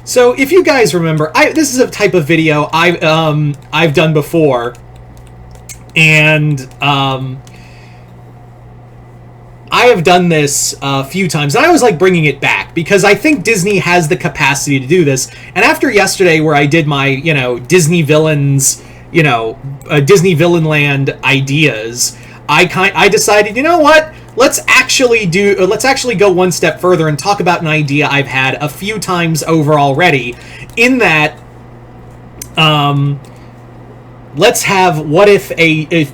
So if you guys remember, this is a type of video I've done before, and I have done this a few times, and I always like bringing it back because I think Disney has the capacity to do this. And after yesterday, where I did my Disney villains, Disney Villain Land ideas, I decided, you know what? Let's actually go one step further and talk about an idea I've had a few times over already. In that, let's have what if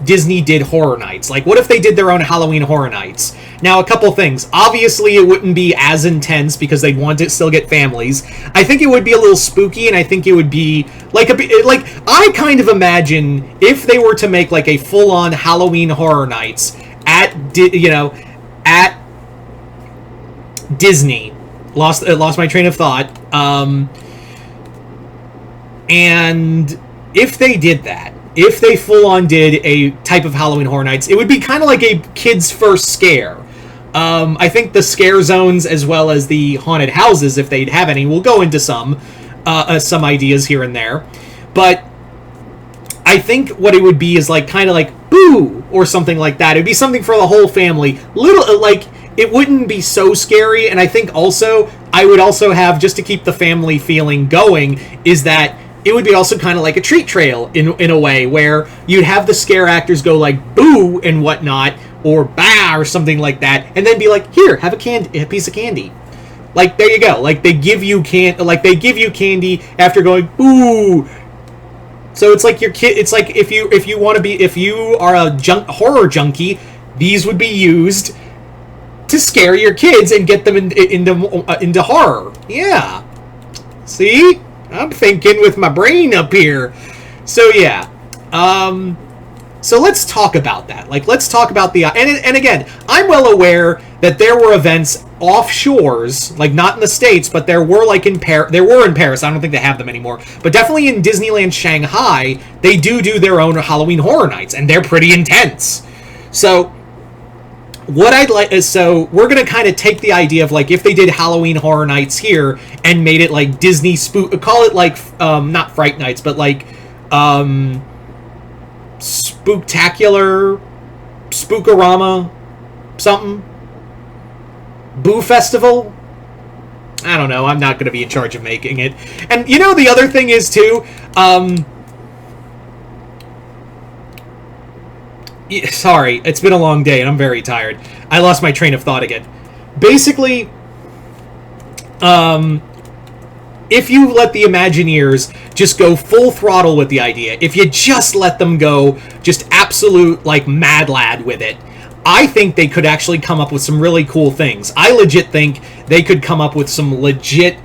Disney did Horror Nights? Like, what if they did their own Halloween Horror Nights? Now, a couple things. Obviously, it wouldn't be as intense because they'd want to still get families. I think it would be a little spooky, and I think it would be I kind of imagine if they were to make like a full-on Halloween Horror Nights at Disney. Lost my train of thought. And if they did that, if they full-on did a type of Halloween Horror Nights, it would be kind of like a kid's first scare. I think the scare zones, as well as the haunted houses, if they'd have any, we'll go into some ideas here and there. But I think what it would be is kind of like Boo or something like that. It'd be something for the whole family. It wouldn't be so scary, and I think also I would also have, just to keep the family feeling going, is that it would be also kind of like a treat trail in a way, where you'd have the scare actors go like boo and whatnot, or bah or something like that, and then be like, here, have a piece of candy. Like, there you go. Like, they give you candy after going boo. So it's like your kid. It's like if you are a horror junkie, these would be used to scare your kids and get them into horror. Yeah. See? I'm thinking with my brain up here. So yeah. So let's talk about that. Let's talk about and again, I'm well aware that there were events offshores, not in the States, but there were in Paris. I don't think they have them anymore, but definitely in Disneyland Shanghai, they do their own Halloween Horror Nights, and they're pretty intense. So what I'd like is, so we're going to kind of take the idea of if they did Halloween Horror Nights here and made it like Disney call it not Fright Nights, but Spooktacular, Spookorama, something. Boo Festival? I don't know. I'm not going to be in charge of making it. And the other thing is too, sorry, it's been a long day and I'm very tired. I lost my train of thought again. Basically, if you let the Imagineers just go full throttle with the idea, if you just let them go just absolute mad lad with it, I think they could actually come up with some really cool things. I legit think they could come up with some legit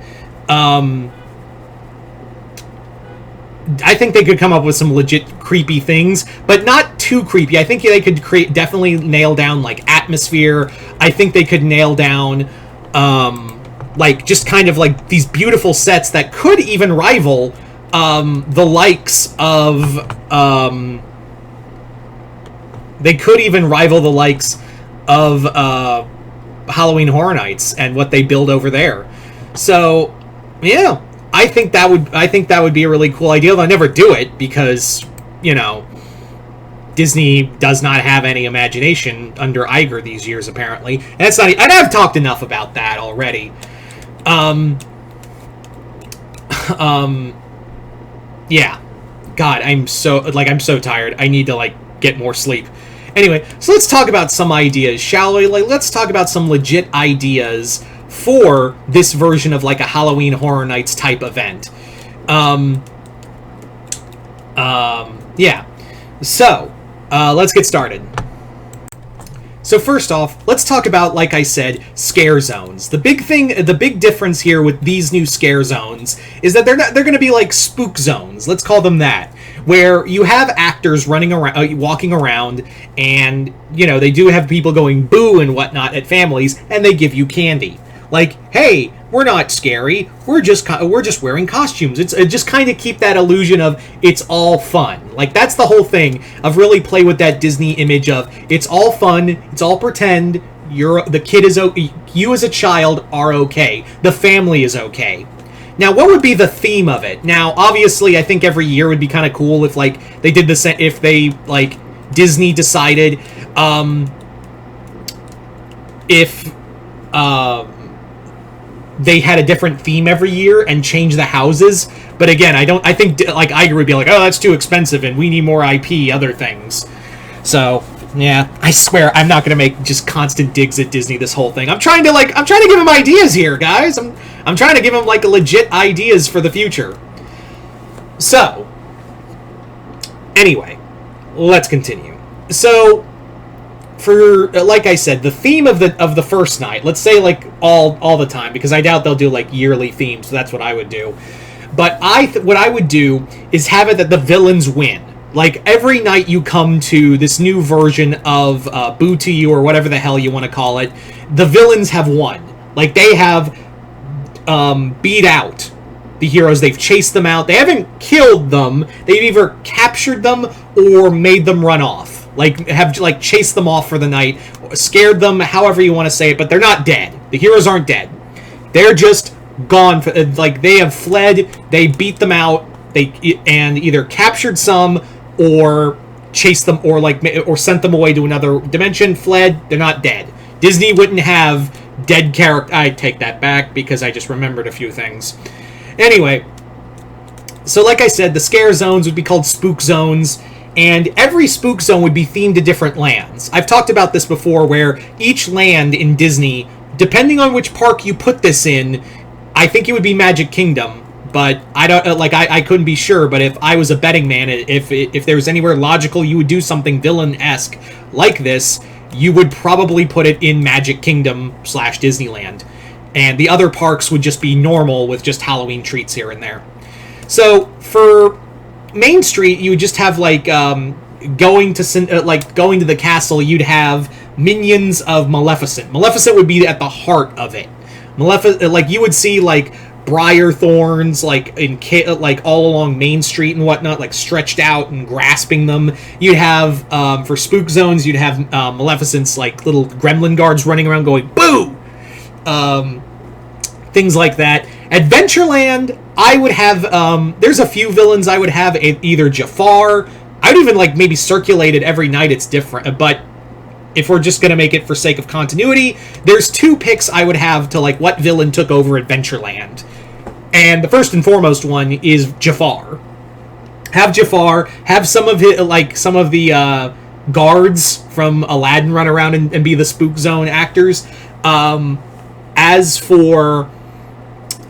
creepy things, but not too creepy. I think they could definitely nail down atmosphere. I think they could nail down just kind of these beautiful sets that could even rival the likes of Halloween Horror Nights and what they build over there. So yeah, I think that would be a really cool idea. They'll never do it because Disney does not have any imagination under Iger these years, apparently. And that's not. And I've talked enough about that already. Yeah. God, I'm so tired. I need to get more sleep. Anyway, so let's talk about some ideas, shall we? Let's talk about some legit ideas for this version of a Halloween Horror Nights type event. Yeah. So, let's get started. So first off, let's talk about, like I said, scare zones. The big difference here with these new scare zones is that they're going to be like spook zones. Let's call them that, where you have actors running around, walking around, and they do have people going boo and whatnot at families, and they give you candy. Hey, we're not scary. We're just wearing costumes. It's just kind of keep that illusion of it's all fun. That's the whole thing of really play with that Disney image of it's all fun. It's all pretend. The kid is okay. You as a child are okay. The family is okay. Now, what would be the theme of it? Now, obviously, I think every year would be kind of cool if, like, they did this, if they, like, Disney decided, if, they had a different theme every year and changed the houses. But again, I think, like, Iger would be like, oh, that's too expensive and we need more IP, other things. So, yeah, I swear I'm not going to make just constant digs at Disney this whole thing. I'm trying to give him ideas here, guys. I'm trying to give him, like, legit ideas for the future. So, anyway, let's continue. So, for, like I said, the theme of the first night, let's say, like, all the time, because I doubt they'll do, like, yearly themes, so that's what I would do. But what I would do is have it that the villains win. Like, every night you come to this new version of Boo to You, or whatever the hell you want to call it, the villains have won. Like, they have beat out the heroes. They've chased them out. They haven't killed them. They've either captured them or made them run off. Like, have, like, chased them off for the night, scared them, however you want to say it, but they're not dead. The heroes aren't dead. They're just gone. Like, they have fled, they beat them out, and either captured some, or chased them, or sent them away to another dimension, fled, they're not dead. Disney wouldn't have dead character. I take that back, because I just remembered a few things. Anyway, so like I said, the scare zones would be called spook zones, and every spook zone would be themed to different lands. I've talked about this before, where each land in Disney, depending on which park you put this in, I think it would be Magic Kingdom, but I don't, I couldn't be sure, but if I was a betting man, if there was anywhere logical you would do something villain-esque like this, you would probably put it in Magic Kingdom / Disneyland. And the other parks would just be normal with just Halloween treats here and there. So, for Main Street, you would just have, like, going to the castle, you'd have minions of Maleficent. Maleficent would be at the heart of it. Like, you would see, like, briar thorns, like, all along Main Street and whatnot, like, stretched out and grasping them. You'd have, for spook zones, you'd have Maleficent's, like, little gremlin guards running around going, boo! Things like that. Adventureland, I would have, there's a few villains I would have, either Jafar. I would even, like, maybe circulate it every night, it's different, but if we're just going to make it for sake of continuity, there's two picks I would have to, like, what villain took over Adventureland. And the first and foremost one is Jafar. Have Jafar, have some of the guards from Aladdin run around and be the spook zone actors. As for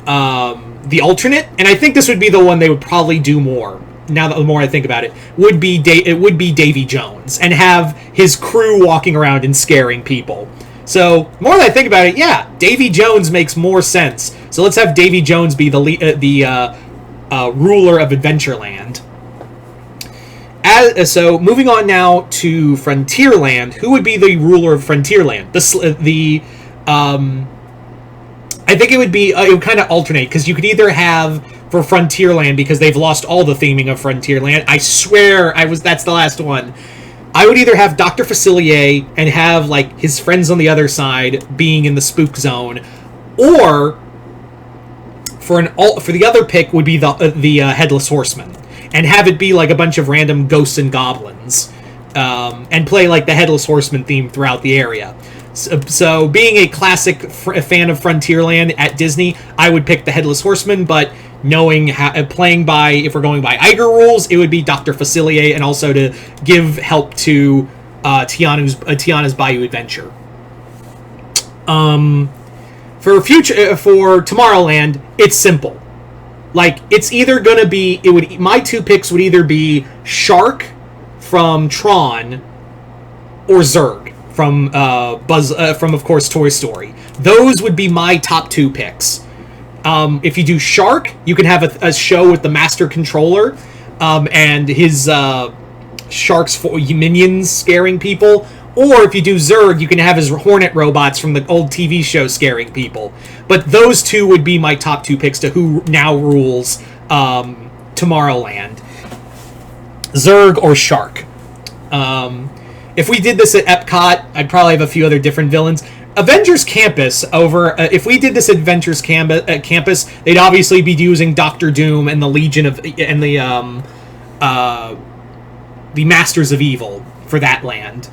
the alternate, and I think this would be the one they would probably do more, now that the more I think about it, would be Davy Jones, and have his crew walking around and scaring people. So, the more that I think about it, yeah, Davy Jones makes more sense. So let's have Davy Jones be the ruler of Adventureland. So, moving on now to Frontierland, who would be the ruler of Frontierland? I think it would be, it would kind of alternate, because you could either have, for Frontierland, because they've lost all the theming of Frontierland, I swear that's the last one, I would either have Dr. Facilier and have, like, his friends on the other side being in the spook zone, or for the other pick would be the Headless Horseman, and have it be, like, a bunch of random ghosts and goblins, and play, like, the Headless Horseman theme throughout the area. So, being a classic fan of Frontierland at Disney, I would pick the Headless Horseman, but knowing if we're going by Iger rules, it would be Dr. Facilier, and also to give help to Tiana's Bayou Adventure. For Tomorrowland, it's simple. Like, it's either gonna be, my two picks would either be Shark from Tron or Zurg from from, of course, Toy Story. Those would be my top two picks. If you do Shark, you can have a show with the Master Controller, and his sharks minions scaring people. Or if you do Zurg, you can have his Hornet robots from the old TV show scaring people. But those two would be my top two picks to who now rules Tomorrowland. Zurg or Shark. If we did this at Epcot, I'd probably have a few other different villains. Avengers Campus over. If we did this Avengers Campus, they'd obviously be using Doctor Doom and the Legion of and the Masters of Evil for that land.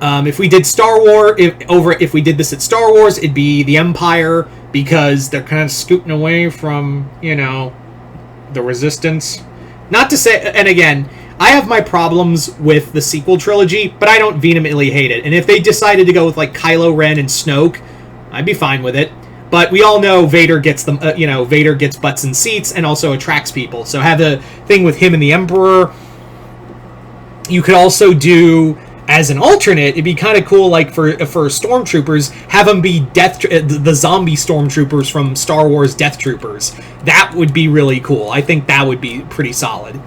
If we did Star Wars, if we did this at Star Wars, it'd be the Empire, because they're kind of scooting away from, the Resistance. Not to say, and again, I have my problems with the sequel trilogy, but I don't vehemently hate it. And if they decided to go with like Kylo Ren and Snoke, I'd be fine with it. But we all know Vader gets them, Vader gets butts and seats and also attracts people. So have a thing with him and the Emperor. You could also do, as an alternate, it'd be kind of cool, like for stormtroopers, have them be the zombie stormtroopers from Star Wars Death Troopers. That would be really cool. I think that would be pretty solid.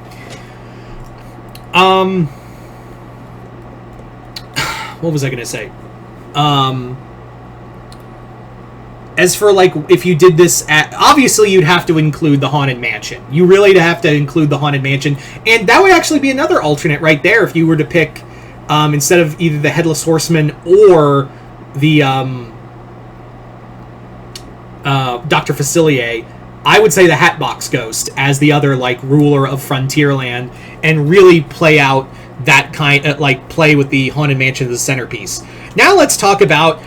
What was I gonna say? As for, like, if you did this obviously you'd have to include the Haunted Mansion. You really have to include the Haunted Mansion. And that would actually be another alternate right there if you were to pick, instead of either the Headless Horseman or the, Dr. Facilier, I would say the Hatbox Ghost as the other, like, ruler of Frontierland, and really play out that kind of, like, play with the Haunted Mansion as the centerpiece. Now let's talk about,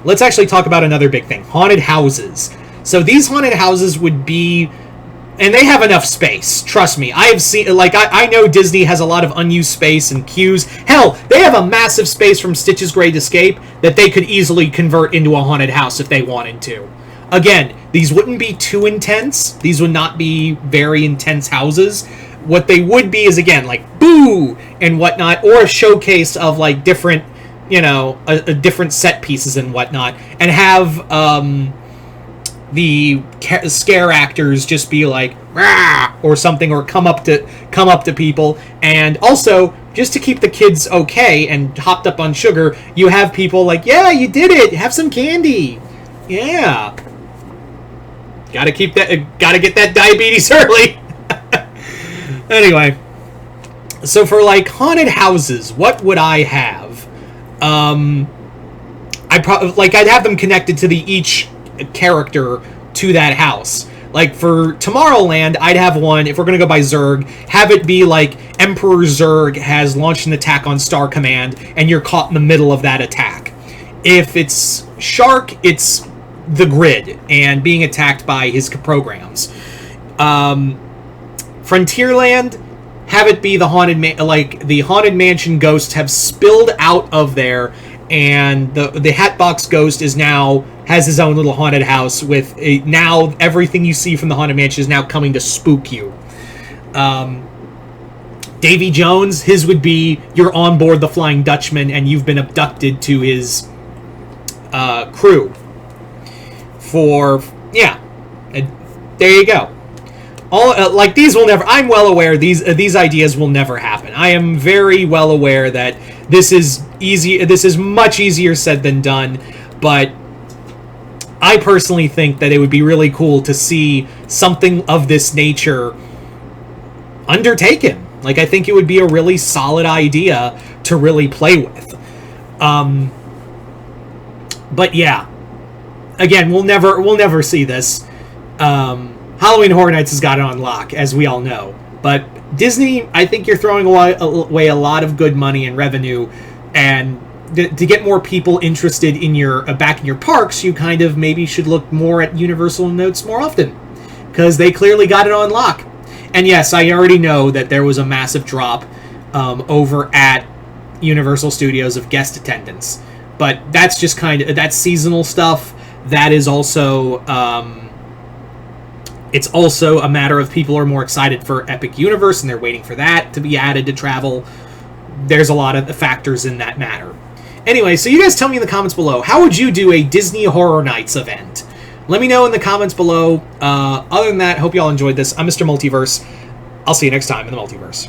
let's actually talk about another big thing. Haunted houses. So these haunted houses would be... And they have enough space. Trust me. I have seen... Like, I know Disney has a lot of unused space and queues. Hell, they have a massive space from Stitch's Great Escape that they could easily convert into a haunted house if they wanted to. Again, these wouldn't be too intense. These would not be very intense houses. What they would be is, again, like, Boo! And whatnot. Or a showcase of, like, different... a different set pieces and whatnot, and have the scare actors just be like rah or something, or come up to people. And also, just to keep the kids okay and hopped up on sugar, you have people like, yeah, you did it, have some candy, yeah, gotta get that diabetes early. Anyway, so for, like, haunted houses, what would I have? I'd have them connected to each character to that house. Like, for Tomorrowland, I'd have one, if we're gonna go by Zurg, have it be like Emperor Zurg has launched an attack on Star Command, and you're caught in the middle of that attack. If it's Shark, it's the Grid, and being attacked by his programs. Frontierland, have it be the the Haunted Mansion ghosts have spilled out of there, and the Hatbox Ghost has his own little haunted house with now everything you see from the Haunted Mansion is now coming to spook you. Davy Jones, his would be you're on board the Flying Dutchman and you've been abducted to his crew. There you go. All like these will never. I'm well aware these ideas will never happen. I am very well aware that this is easy. This is much easier said than done. But I personally think that it would be really cool to see something of this nature undertaken. Like, I think it would be a really solid idea to really play with. But yeah, again, we'll never see this. Halloween Horror Nights has got it on lock, as we all know. But Disney, I think you're throwing away a lot of good money and revenue, and to get more people interested in back in your parks, you kind of maybe should look more at Universal Notes more often, because they clearly got it on lock. And yes, I already know that there was a massive drop over at Universal Studios of guest attendance, but that's just that's seasonal stuff. That is also it's also a matter of people are more excited for Epic Universe and they're waiting for that to be added to travel. There's a lot of factors in that matter. Anyway, so you guys tell me in the comments below, how would you do a Disney Horror Nights event? Let me know in the comments below. Other than that, hope you all enjoyed this. I'm Mr. Multiverse. I'll see you next time in the Multiverse.